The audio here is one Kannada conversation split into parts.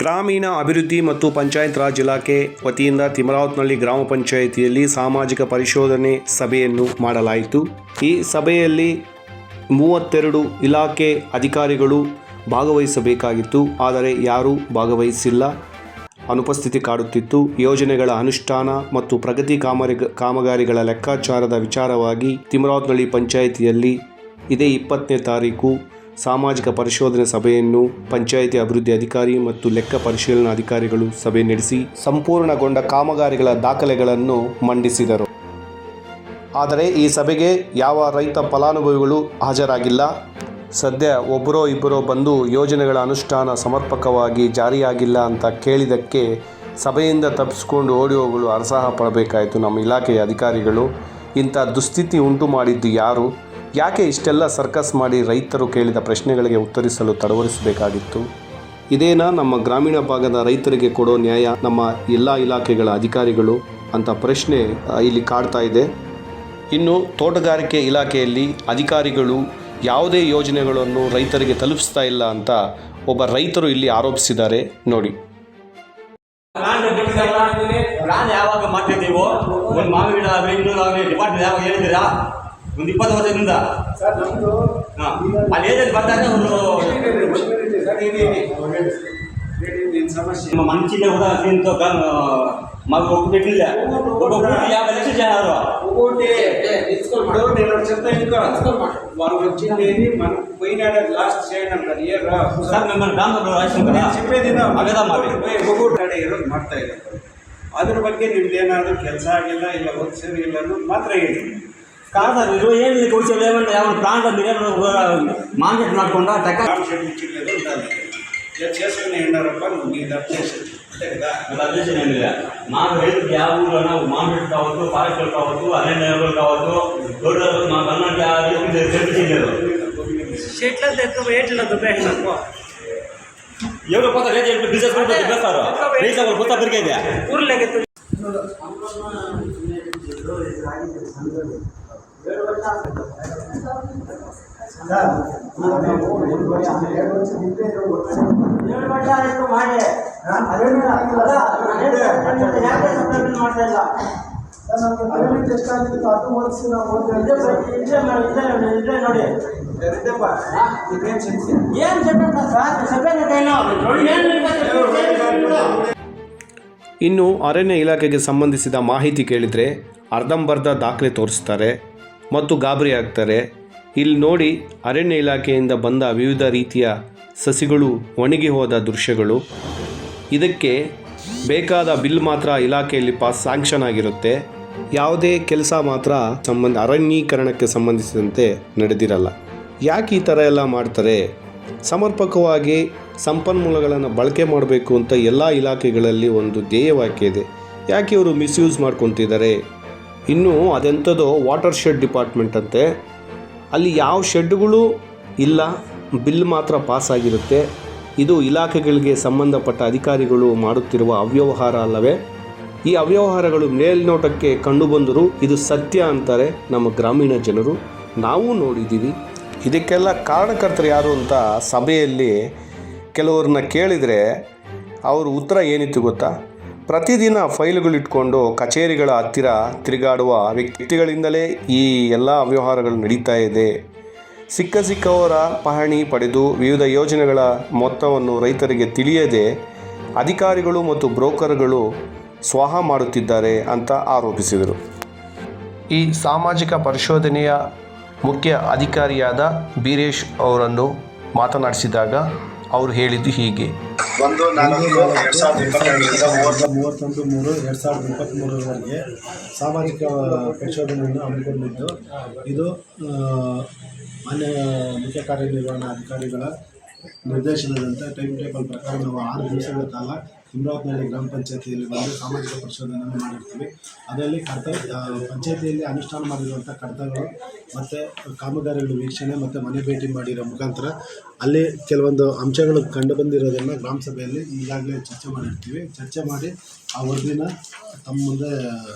ಗ್ರಾಮೀಣ ಅಭಿವೃದ್ಧಿ ಮತ್ತು ಪಂಚಾಯತ್ ರಾಜ್ ಇಲಾಖೆ ವತಿಯಿಂದ ತಿಮರಾವತ್ನಹಳ್ಳಿ ಗ್ರಾಮ ಪಂಚಾಯಿತಿಯಲ್ಲಿ ಸಾಮಾಜಿಕ ಪರಿಶೋಧನೆ ಸಭೆಯನ್ನು ಮಾಡಲಾಯಿತು. ಈ ಸಭೆಯಲ್ಲಿ 32 ಇಲಾಖೆ ಅಧಿಕಾರಿಗಳು ಭಾಗವಹಿಸಬೇಕಾಗಿತ್ತು. ಆದರೆ ಯಾರೂ ಭಾಗವಹಿಸಿಲ್ಲ. ಅನುಪಸ್ಥಿತಿ ಕಾಡುತ್ತಿತ್ತು. ಯೋಜನೆಗಳ ಅನುಷ್ಠಾನ ಮತ್ತು ಪ್ರಗತಿ ಕಾಮಗಾರಿಗಳ ಲೆಕ್ಕಾಚಾರದ ವಿಚಾರವಾಗಿ ತಿಮರಾವತ್ನಹಳ್ಳಿ ಪಂಚಾಯಿತಿಯಲ್ಲಿ ಇದೇ 20ನೇ ತಾರೀಕು ಸಾಮಾಜಿಕ ಪರಿಶೋಧನೆ ಸಭೆಯನ್ನು ಪಂಚಾಯಿತಿ ಅಭಿವೃದ್ಧಿ ಅಧಿಕಾರಿ ಮತ್ತು ಲೆಕ್ಕ ಪರಿಶೀಲನಾ ಅಧಿಕಾರಿಗಳು ಸಭೆ ನಡೆಸಿ ಸಂಪೂರ್ಣಗೊಂಡ ಕಾಮಗಾರಿಗಳ ದಾಖಲೆಗಳನ್ನು ಮಂಡಿಸಿದರು. ಆದರೆ ಈ ಸಭೆಗೆ ಯಾವ ರೈತ ಫಲಾನುಭವಿಗಳು ಹಾಜರಾಗಿಲ್ಲ. ಸದ್ಯ ಒಬ್ಬರೋ ಇಬ್ಬರೋ ಬಂದು ಯೋಜನೆಗಳ ಅನುಷ್ಠಾನ ಸಮರ್ಪಕವಾಗಿ ಜಾರಿಯಾಗಿಲ್ಲ ಅಂತ ಕೇಳಿದ್ದಕ್ಕೆ ಸಭೆಯಿಂದ ತಪ್ಪಿಸ್ಕೊಂಡು ಓಡಿ ಹೋಗಲು ಹರಸಾಹ ಪಡಬೇಕಾಯಿತು ನಮ್ಮ ಇಲಾಖೆಯ ಅಧಿಕಾರಿಗಳು. ಇಂಥ ದುಸ್ಥಿತಿ ಉಂಟು ಮಾಡಿದ್ದು ಯಾರು? ಯಾಕೆ ಇಷ್ಟೆಲ್ಲ ಸರ್ಕಸ್ ಮಾಡಿ ರೈತರು ಕೇಳಿದ ಪ್ರಶ್ನೆಗಳಿಗೆ ಉತ್ತರಿಸಲು ತಡವರಿಸಬೇಕಾಗಿತ್ತು? ಇದೇನಾ ನಮ್ಮ ಗ್ರಾಮೀಣ ಭಾಗದ ರೈತರಿಗೆ ಕೊಡೋ ನ್ಯಾಯ ನಮ್ಮ ಎಲ್ಲ ಇಲಾಖೆಗಳ ಅಧಿಕಾರಿಗಳು ಅಂತ ಪ್ರಶ್ನೆ ಇಲ್ಲಿ ಕಾಡ್ತಾ ಇದೆ. ಇನ್ನು ತೋಟಗಾರಿಕೆ ಇಲಾಖೆಯಲ್ಲಿ ಅಧಿಕಾರಿಗಳು ಯಾವುದೇ ಯೋಜನೆಗಳನ್ನು ರೈತರಿಗೆ ತಲುಪಿಸ್ತಾ ಇಲ್ಲ ಅಂತ ಒಬ್ಬ ರೈತರು ಇಲ್ಲಿ ಆರೋಪಿಸಿದ್ದಾರೆ. ನೋಡಿ. ಯಾವಾಗ ಮಾಡ್ತಿದ್ದೀವೋ ಒಂದು ಮಾವಿನ ಗಿಡ ಆಗಲಿ ಇನ್ನೂರು ಆಗಲಿ ಡಿಪಾರ್ಟ್ಮೆಂಟ್ ಯಾವಾಗ ಹೇಳಿದ್ದೀರಾ? ಒಂದು 20 ವರ್ಷದಿಂದ ಅಲ್ಲಿ ಏಜೆಂಟ್ ಬರ್ತಾರೆ. ಒಂದು ಮಂಚಿನ ಕೂಡ ಮಗ ಒಪ್ಪಿಟ್ಟಿಲ್ಲ. ಯಾವ ಎಲೆಕ್ಷನ್ ಜನ ಮಾಡ್ತಾ ಇದ್ದಾರೆ. ಅದ್ರ ಬಗ್ಗೆ ನಿಮ್ದು ಏನಾದರೂ ಕೆಲಸ ಆಗಿಲ್ಲ ಇಲ್ಲ ಓದಿಸಿಲ್ಲ ಇಲ್ಲ ಅನ್ನೋದು ಮಾತ್ರ ಹೇಳಿ. ಕಾರಣ ಏನು ಕೌಶಲ್ಯ ಯಾವ ಪ್ರಾಣ ಮಾರ್ಕೆಟ್ ಮಾಡ್ಕೊಂಡ చేసుకుని ఉన్నారప్ప నీది అప్డేషన్ అంతే కదా. అప్డేషన్ ఏం లేదు. మాకు రైతులు ಯಾವ ఊళ్ళో మార్కెట్ కావచ్చు, ఫారెస్ట్లు కావచ్చు, అరణ్యాలు కావచ్చు, తోటలు మాకు అన్నట్టు తెలిపించలేదు. చెట్ల ఏట్ల దుబ్బేసినారు ఎవరు కొత్త రేట్ బిజినెస్ కూడా దుబ్బేస్తారు. రైతులు కొత్త పెరిగేది ఊర్లోకి ಇನ್ನು ಅರಣ್ಯ ಇಲಾಖೆಗೆ ಸಂಬಂಧಿಸಿದ ಮಾಹಿತಿ ಕೇಳಿದರೆ ಅರ್ಧಂಬರ್ಧ ದಾಖಲೆ ತೋರಿಸ್ತಾರೆ ಮತ್ತು ಗಾಬರಿ ಆಗ್ತಾರೆ. ಇಲ್ಲಿ ನೋಡಿ, ಅರಣ್ಯ ಇಲಾಖೆಯಿಂದ ಬಂದ ವಿವಿಧ ರೀತಿಯ ಸಸಿಗಳು ಒಣಗಿ ಹೋದ ದೃಶ್ಯಗಳು. ಇದಕ್ಕೆ ಬೇಕಾದ ಬಿಲ್ ಮಾತ್ರ ಇಲಾಖೆಯಲ್ಲಿ ಸ್ಯಾಂಕ್ಷನ್ ಆಗಿರುತ್ತೆ. ಯಾವುದೇ ಕೆಲಸ ಮಾತ್ರ ಅರಣ್ಯೀಕರಣಕ್ಕೆ ಸಂಬಂಧಿಸಿದಂತೆ ನಡೆದಿರಲ್ಲ. ಯಾಕೆ ಈ ಥರ ಎಲ್ಲ ಮಾಡ್ತಾರೆ? ಸಮರ್ಪಕವಾಗಿ ಸಂಪನ್ಮೂಲಗಳನ್ನು ಬಳಕೆ ಮಾಡಬೇಕು ಅಂತ ಎಲ್ಲ ಇಲಾಖೆಗಳಲ್ಲಿ ಒಂದು ಧ್ಯೇಯವಾಕ್ಯ ಇದೆ. ಯಾಕೆ ಇವರು ಮಿಸ್ಯೂಸ್ ಮಾಡ್ಕೊತಿದ್ದಾರೆ? ಇನ್ನು ಅದೆಂಥದೋ ವಾಟರ್ ಶೆಡ್ ಡಿಪಾರ್ಟ್ಮೆಂಟ್ ಅಂತೆ. ಅಲ್ಲಿ ಯಾವ ಶೆಡ್ಗಳು ಇಲ್ಲ, ಬಿಲ್ ಮಾತ್ರ ಪಾಸ್ ಆಗಿರುತ್ತೆ. ಇದು ಇಲಾಖೆಗಳಿಗೆ ಸಂಬಂಧಪಟ್ಟ ಅಧಿಕಾರಿಗಳು ಮಾಡುತ್ತಿರುವ ಅವ್ಯವಹಾರ ಅಲ್ಲವೇ? ಈ ಅವ್ಯವಹಾರಗಳು ಮೇಲ್ನೋಟಕ್ಕೆ ಕಂಡುಬಂದರೂ ಇದು ಸತ್ಯ ಅಂತಾರೆ ನಮ್ಮ ಗ್ರಾಮೀಣ ಜನರು. ನಾವು ನೋಡಿದ್ದೀವಿ. ಇದಕ್ಕೆಲ್ಲ ಕಾರಣಕರ್ತರು ಯಾರು ಅಂತ ಸಭೆಯಲ್ಲಿ ಕೆಲವ್ರನ್ನ ಕೇಳಿದರೆ ಅವರು ಉತ್ತರ ಏನಿತ್ತು ಗೊತ್ತಾ? ಪ್ರತಿದಿನ ಫೈಲುಗಳಿಟ್ಕೊಂಡು ಕಚೇರಿಗಳ ಹತ್ತಿರ ತಿರುಗಾಡುವ ವ್ಯಕ್ತಿಗಳಿಂದಲೇ ಈ ಎಲ್ಲ ಅವ್ಯವಹಾರಗಳು ನಡೀತಾ ಇದೆ. ಸಿಕ್ಕವರ ಪಹಣಿ ಪಡೆದು ವಿವಿಧ ಯೋಜನೆಗಳ ಮೊತ್ತವನ್ನು ರೈತರಿಗೆ ತಿಳಿಯದೆ ಅಧಿಕಾರಿಗಳು ಮತ್ತು ಬ್ರೋಕರ್ಗಳು ಸ್ವಾಹ ಮಾಡುತ್ತಿದ್ದಾರೆ ಅಂತ ಆರೋಪಿಸಿದರು. ಈ ಸಾಮಾಜಿಕ ಪರಿಶೋಧನೆಯ ಮುಖ್ಯ ಅಧಿಕಾರಿಯಾದ ಬೀರೇಶ್ ಅವರನ್ನು ಮಾತನಾಡಿಸಿದಾಗ ಅವರು ಹೇಳಿದ್ದು ಹೀಗೆ. 31/3/2023 ಸಾಮಾಜಿಕ ಪರಿಶೋಧನೆಯನ್ನು ಹಮ್ಮಿಕೊಂಡಿದ್ದು, ಇದು ಮಾನ್ಯ ಮುಖ್ಯ ಕಾರ್ಯನಿರ್ವಹಣಾಧಿಕಾರಿಗಳ ನಿರ್ದೇಶನದಂತೆ ಟೈಮ್ ಟೇಬಲ್ ಪ್ರಕಾರ ನಾವು 6 ದಿವಸಗಳ ಕಾಲ ತಿಮರಾವತ್ನಹಳ್ಳಿ ಗ್ರಾಮ ಪಂಚಾಯತಿಯಲ್ಲಿ ಬಂದು ಸಾಮಾಜಿಕ ಪರಿಶೋಧನೆಯನ್ನು ಮಾಡಿರ್ತೀವಿ. ಅದರಲ್ಲಿ ಪಂಚಾಯತಿಯಲ್ಲಿ ಅನುಷ್ಠಾನ ಮಾಡಿರುವಂಥ ಕಡತಗಳು ಮತ್ತು ಕಾಮಗಾರಿಗಳು ವೀಕ್ಷಣೆ ಮತ್ತು ಮನೆ ಭೇಟಿ ಮಾಡಿರೋ ಮುಖಾಂತರ ಅಲ್ಲಿ ಕೆಲವೊಂದು ಅಂಶಗಳು ಕಂಡು ಬಂದಿರೋದನ್ನು ಗ್ರಾಮ ಸಭೆಯಲ್ಲಿ ಈಗಾಗಲೇ ಚರ್ಚೆ ಮಾಡಿರ್ತೀವಿ. ಚರ್ಚೆ ಮಾಡಿ ಆ ವರದಿನ ತಮ್ಮ ಮುಂದೆ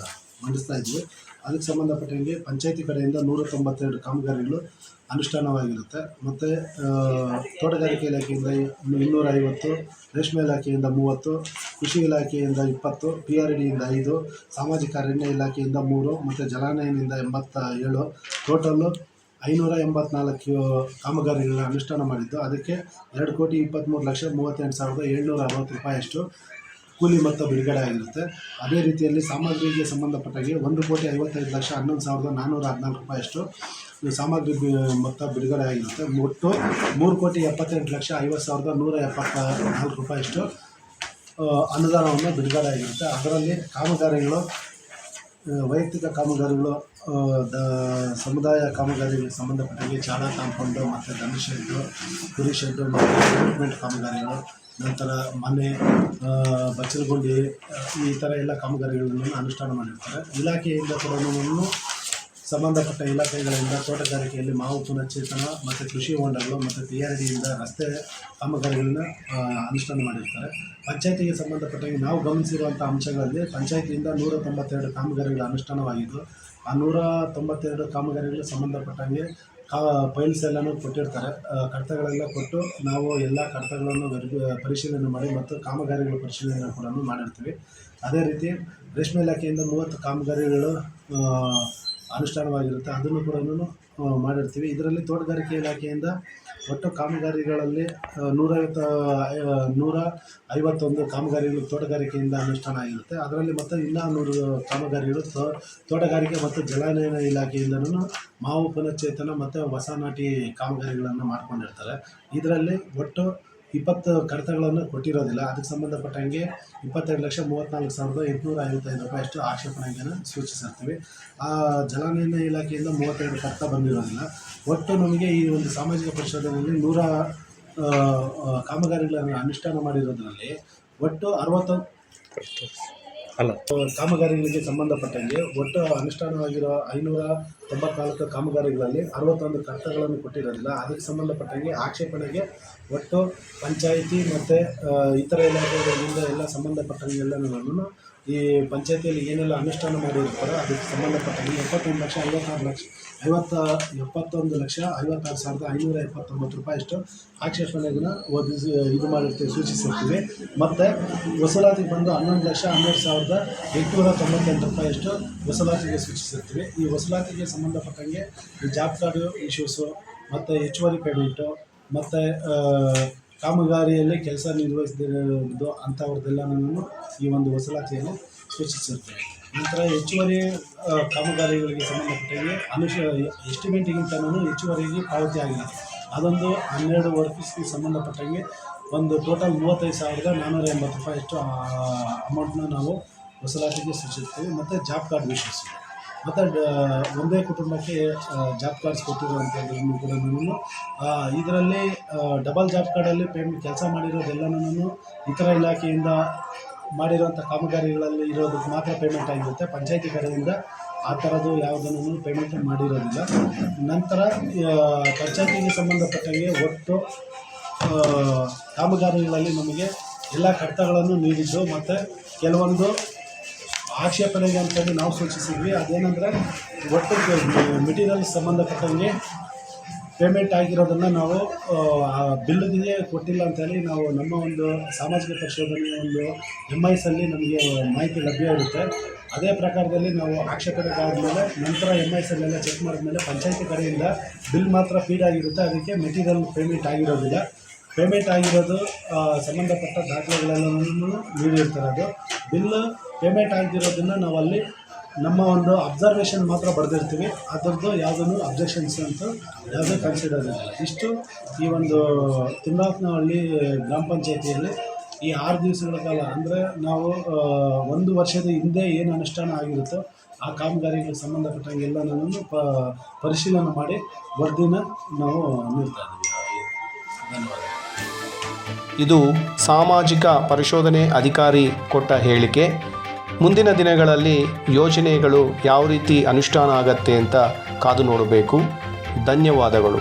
ಮಂಡಿಸ್ತಾ ಇದ್ವಿ. ಅದಕ್ಕೆ ಸಂಬಂಧಪಟ್ಟಂಗೆ ಪಂಚಾಯತಿ ಕಡೆಯಿಂದ 192 ಕಾಮಗಾರಿಗಳು ಅನುಷ್ಠಾನವಾಗಿರುತ್ತೆ. ಮತ್ತು ತೋಟಗಾರಿಕೆ ಇಲಾಖೆಯಿಂದ 250, ರೇಷ್ಮೆ ಇಲಾಖೆಯಿಂದ 30, ಕೃಷಿ ಇಲಾಖೆಯಿಂದ 20, PRDಯಿಂದ 5, ಸಾಮಾಜಿಕ ಅರಣ್ಯ ಇಲಾಖೆಯಿಂದ 3 ಮತ್ತು ಜಲಾನಯನದಿಂದ 87, ಟೋಟಲ್ಲು 584 ಕಾಮಗಾರಿಗಳನ್ನ ಅನುಷ್ಠಾನ ಮಾಡಿದ್ದು. ಅದಕ್ಕೆ 2,23,38,760 ರೂಪಾಯಿಯಷ್ಟು ಕೂಲಿ ಮೊತ್ತ ಬಿಡುಗಡೆ ಆಗಿರುತ್ತೆ. ಅದೇ ರೀತಿಯಲ್ಲಿ ಸಾಮಗ್ರಿಗೆ ಸಂಬಂಧಪಟ್ಟಾಗೆ 1,55,11,414 ರೂಪಾಯಿಯಷ್ಟು ಸಾಮಗ್ರಿ ಮೊತ್ತ ಬಿಡುಗಡೆ ಆಗಿರುತ್ತೆ. ಒಟ್ಟು 3,78,50,174 ರೂಪಾಯಿಯಷ್ಟು ಅನುದಾನವನ್ನು ಬಿಡುಗಡೆ ಆಗಿರುತ್ತೆ. ಅದರಲ್ಲಿ ಕಾಮಗಾರಿಗಳು, ವೈಯಕ್ತಿಕ ಕಾಮಗಾರಿಗಳು, ಸಮುದಾಯ ಕಾಮಗಾರಿಗೆ ಸಂಬಂಧಪಟ್ಟಾಗೆ ಚಾಳ ಕಾಂಪೌಂಡು ಮತ್ತು ದನ ಶೆಡ್ಡು, ಕುರಿ ಶೆಡ್ಡು ಮತ್ತು ಡೆವಲಪ್ಮೆಂಟ್ ಕಾಮಗಾರಿಗಳು, ನಂತರ ಮನೆ, ಬಚ್ಚಲಗುಂಡಿ, ಈ ಥರ ಎಲ್ಲ ಕಾಮಗಾರಿಗಳನ್ನು ಅನುಷ್ಠಾನ ಮಾಡಿರ್ತಾರೆ. ಇಲಾಖೆಯಿಂದ ಕೂಡ ಸಂಬಂಧಪಟ್ಟ ಇಲಾಖೆಗಳಿಂದ ತೋಟಗಾರಿಕೆಯಲ್ಲಿ ಮಾವು ಪುನಶ್ಚೇತನ ಮತ್ತು ಕೃಷಿ ಹೊಂಡಗಳು ಮತ್ತು PRDಯಿಂದ ರಸ್ತೆ ಕಾಮಗಾರಿಗಳನ್ನ ಅನುಷ್ಠಾನ ಮಾಡಿರ್ತಾರೆ. ಪಂಚಾಯತಿಗೆ ಸಂಬಂಧಪಟ್ಟಾಗಿ ನಾವು ಗಮನಿಸಿರುವಂಥ ಅಂಶಗಳಲ್ಲಿ ಪಂಚಾಯತಿಯಿಂದ 192 ಕಾಮಗಾರಿಗಳು ಅನುಷ್ಠಾನವಾಗಿದ್ದು, ಆ 192 ಕಾಮಗಾರಿಗಳಿಗೆ ಸಂಬಂಧಪಟ್ಟಂಗೆ ಫೈಲ್ಸ್ ಎಲ್ಲನೂ ಕೊಟ್ಟಿರ್ತಾರೆ. ಕಡತಗಳೆಲ್ಲ ಕೊಟ್ಟು ನಾವು ಎಲ್ಲ ಕಡತಗಳನ್ನು ಪರಿಶೀಲನೆ ಮಾಡಿ ಮತ್ತು ಕಾಮಗಾರಿಗಳ ಪರಿಶೀಲನೆ ಕೂಡ ಮಾಡಿರ್ತೀವಿ. ಅದೇ ರೀತಿ ರೇಷ್ಮೆ ಇಲಾಖೆಯಿಂದ 30 ಕಾಮಗಾರಿಗಳು ಅನುಷ್ಠಾನವಾಗಿರುತ್ತೆ, ಅದನ್ನು ಕೂಡ ಮಾಡಿರ್ತೀವಿ. ಇದರಲ್ಲಿ ತೋಟಗಾರಿಕೆ ಇಲಾಖೆಯಿಂದ ಒಟ್ಟು ಕಾಮಗಾರಿಗಳಲ್ಲಿ 151 ಕಾಮಗಾರಿಗಳು ತೋಟಗಾರಿಕೆಯಿಂದ ಅನುಷ್ಠಾನ ಆಗಿರುತ್ತೆ. ಅದರಲ್ಲಿ ಮತ್ತು ಇನ್ನೂ 100 ಕಾಮಗಾರಿಗಳು ತೋಟಗಾರಿಕೆ ಮತ್ತು ಜಲಾನಯನ ಇಲಾಖೆಯಿಂದನೂ ಮಾವು ಪುನಶ್ಚೇತನ ಮತ್ತು ಹೊಸ ನಾಟಿ ಕಾಮಗಾರಿಗಳನ್ನು ಮಾಡ್ಕೊಂಡಿರ್ತಾರೆ. ಇದರಲ್ಲಿ ಒಟ್ಟು 20 ಕಡತಗಳನ್ನು ಕೊಟ್ಟಿರೋದಿಲ್ಲ. ಅದಕ್ಕೆ ಸಂಬಂಧಪಟ್ಟಂಗೆ 22,34,855 ರೂಪಾಯಿಯಷ್ಟು ಆಕ್ಷೇಪಣೆಯನ್ನು ಸೂಚಿಸಿರ್ತೀವಿ. ಆ ಜಲಾನಯನ ಇಲಾಖೆಯಿಂದ 32 ಕಡತ ಬಂದಿರೋದಿಲ್ಲ. ಒಟ್ಟು ನಮಗೆ ಈ ಒಂದು ಸಾಮಾಜಿಕ ಪರಿಶೋಧನೆಯಲ್ಲಿ 100 ಕಾಮಗಾರಿಗಳನ್ನು ಅನುಷ್ಠಾನ ಮಾಡಿರೋದ್ರಲ್ಲಿ ಒಟ್ಟು 60 ಕಾಮಗಾರಿಗಳಿಗೆ ಸಂಬಂಧಪಟ್ಟಂಗೆ ಒಟ್ಟು ಅನುಷ್ಠಾನವಾಗಿರೋ 594 ಕಾಮಗಾರಿಗಳಲ್ಲಿ 61 ಕಡತಗಳನ್ನು ಕೊಟ್ಟಿರೋದಿಲ್ಲ. ಅದಕ್ಕೆ ಸಂಬಂಧಪಟ್ಟಂಗೆ ಆಕ್ಷೇಪಣೆಗೆ ಒಟ್ಟು ಪಂಚಾಯಿತಿ ಮತ್ತು ಇತರ ಇಲಾಖೆಗಳಿಂದ ಎಲ್ಲ ಸಂಬಂಧಪಟ್ಟಂಗೆಲ್ಲನೂ ಈ ಪಂಚಾಯತಿಯಲ್ಲಿ ಏನೆಲ್ಲ ಅನುಷ್ಠಾನ ಮಾಡಿರ್ತಾರೋ ಅದಕ್ಕೆ ಸಂಬಂಧಪಟ್ಟಂಗೆ 71,56,529 ರೂಪಾಯಿಯಷ್ಟು ಆಕ್ಷೇಪಣೆಯನ್ನು ಇದು ಮಾಡಿರ್ತೀವಿ, ಸೂಚಿಸಿರ್ತೀವಿ. ಮತ್ತು ವಸೂಲಾತಿಗೆ ಬಂದು 11,12,898 ರೂಪಾಯಿಯಷ್ಟು ವಸೂಲಾತಿಗೆ ಸೂಚಿಸಿರ್ತೀವಿ. ಈ ವಸೂಲಾತಿಗೆ ಸಂಬಂಧಪಟ್ಟಂಗೆ ಈ ಜಾಬ್ ಕಾರ್ಡು ಇಶ್ಯೂಸು ಮತ್ತು ಹೆಚ್ಚುವರಿ ಪೇಮೆಂಟು ಮತ್ತು ಕಾಮಗಾರಿಯಲ್ಲಿ ಕೆಲಸ ನಿರ್ವಹಿಸದಿರೋದು ಅಂಥವ್ರದ್ದೆಲ್ಲನೂ ಈ ಒಂದು ವಸೂಲಾತಿಯನ್ನು ಸೂಚಿಸಿರ್ತೇವೆ. ನಂತರ ಹೆಚ್ಚುವರಿ ಕಾಮಗಾರಿಗಳಿಗೆ ಸಂಬಂಧಪಟ್ಟಂಗೆ ಎಸ್ಟಿಮೇಟಿಗಿಂತಲೂ ಹೆಚ್ಚುವರಿಗೆ ಪಾವತಿ ಆಗಿದೆ. ಅದೊಂದು 12 ವರ್ಕರ್ಸ್ಗೆ ಸಂಬಂಧಪಟ್ಟಂಗೆ ಒಂದು ಟೋಟಲ್ 35,480 ರೂಪಾಯಿಯಷ್ಟು ಅಮೌಂಟನ್ನ ನಾವು ವಸೂಲಾತಿಗೆ ಸೂಚಿಸ್ತೀವಿ. ಮತ್ತು ಜಾಬ್ ಕಾರ್ಡ್ ವಿಷಯಸ್ ಮತ್ತು ಒಂದೇ ಕುಟುಂಬಕ್ಕೆ ಜಾಬ್ ಕಾರ್ಡ್ಸ್ ಕೊಟ್ಟಿರುವಂಥದ್ದನ್ನು ಕೂಡ ಇದರಲ್ಲಿ ಡಬಲ್ ಜಾಬ್ ಕಾರ್ಡಲ್ಲಿ ಕೆಲಸ ಮಾಡಿರೋದೆಲ್ಲನೂ ಇತರ ಇಲಾಖೆಯಿಂದ ಮಾಡಿರುವಂಥ ಕಾಮಗಾರಿಗಳಲ್ಲಿ ಇರೋದಕ್ಕೆ ಮಾತ್ರ ಪೇಮೆಂಟ್ ಆಗಿರುತ್ತೆ. ಪಂಚಾಯತಿ ಕಡೆಯಿಂದ ಆ ಥರದ್ದು ಯಾವುದನ್ನು ಪೇಮೆಂಟ್ ಮಾಡಿರೋದಿಲ್ಲ. ನಂತರ ಪಂಚಾಯತಿಗೆ ಸಂಬಂಧಪಟ್ಟಂಗೆ ಒಟ್ಟು ಕಾಮಗಾರಿಗಳಲ್ಲಿ ನಮಗೆ ಎಲ್ಲ ಕಡತಗಳನ್ನು ನೀಡಿದ್ದು ಮತ್ತು ಕೆಲವೊಂದು ಆಕ್ಷೇಪಣೆಗೆ ಅಂತೇಳಿ ನಾವು ಸೂಚಿಸಿದ್ವಿ. ಅದೇನೆಂದರೆ ಒಟ್ಟು ಮೆಟೀರಿಯಲ್ಸ್ ಸಂಬಂಧಪಟ್ಟಂಗೆ ಪೇಮೆಂಟ್ ಆಗಿರೋದನ್ನು ನಾವು ಬಿಲ್ಗೆ ಕೊಟ್ಟಿಲ್ಲ ಅಂತೇಳಿ ನಾವು ನಮ್ಮ ಒಂದು ಸಾಮಾಜಿಕ ಪರಿಶೋಧನೆಯ ಒಂದು MISಲ್ಲಿ ನಮಗೆ ಮಾಹಿತಿ ಲಭ್ಯ ಇರುತ್ತೆ. ಅದೇ ಪ್ರಕಾರದಲ್ಲಿ ನಾವು ಆಕ್ಷೇಪಣೆಗಾದಮೇಲೆ ನಂತರ MISಲ್ಲೆಲ್ಲ ಚೆಕ್ ಮಾಡಿದ್ಮೇಲೆ ಪಂಚಾಯತಿ ಕಡೆಯಿಂದ ಬಿಲ್ ಮಾತ್ರ ಫೀಡ್ ಆಗಿರುತ್ತೆ. ಅದಕ್ಕೆ ಮೆಟೀರಿಯಲ್ ಪೇಮೆಂಟ್ ಆಗಿರೋದಿಲ್ಲ. ಪೇಮೆಂಟ್ ಆಗಿರೋದು ಸಂಬಂಧಪಟ್ಟ ದಾಖಲೆಗಳೆಲ್ಲನೂ ನೀಡಿರ್ತಾರೆ. ಅದು ಬಿಲ್ ಪೇಮೆಂಟ್ ಆಗಿರೋದನ್ನು ನಾವಲ್ಲಿ ನಮ್ಮ ಒಂದು ಅಬ್ಸರ್ವೇಷನ್ ಮಾತ್ರ ಬರೆದಿರ್ತೀವಿ. ಅದರದ್ದು ಯಾವುದೂ ಅಬ್ಜೆಕ್ಷನ್ಸ್ ಅಂತ ಯಾವುದೇ ಕನ್ಸಿಡರ್ ಇಲ್ಲ. ಇಷ್ಟು ಈ ಒಂದು ತಿಮ್ನಾಕ್ನಹಳ್ಳಿ ಗ್ರಾಮ ಪಂಚಾಯತಿಯಲ್ಲಿ ಈ 6 ದಿವಸಗಳ ಕಾಲ, ಅಂದರೆ ನಾವು 1 ವರ್ಷದ ಹಿಂದೆ ಏನು ಅನುಷ್ಠಾನ ಆಗಿರುತ್ತೋ ಆ ಕಾಮಗಾರಿಗೆ ಸಂಬಂಧಪಟ್ಟಂಗೆ ಎಲ್ಲನೂ ಪರಿಶೀಲನೆ ಮಾಡಿ ವರದಿನ ನಾವು ನೀಡ್ತಾ ಇದ್ದೀವಿ. ಧನ್ಯವಾದ. ಇದು ಸಾಮಾಜಿಕ ಪರಿಶೋಧನೆ ಅಧಿಕಾರಿ ಕೊಟ್ಟ ಹೇಳಿಕೆ. ಮುಂದಿನ ದಿನಗಳಲ್ಲಿ ಯೋಜನೆಗಳು ಯಾವ ರೀತಿ ಅನುಷ್ಠಾನ ಆಗತ್ತೆ ಅಂತ ಕಾದು ನೋಡಬೇಕು. ಧನ್ಯವಾದಗಳು.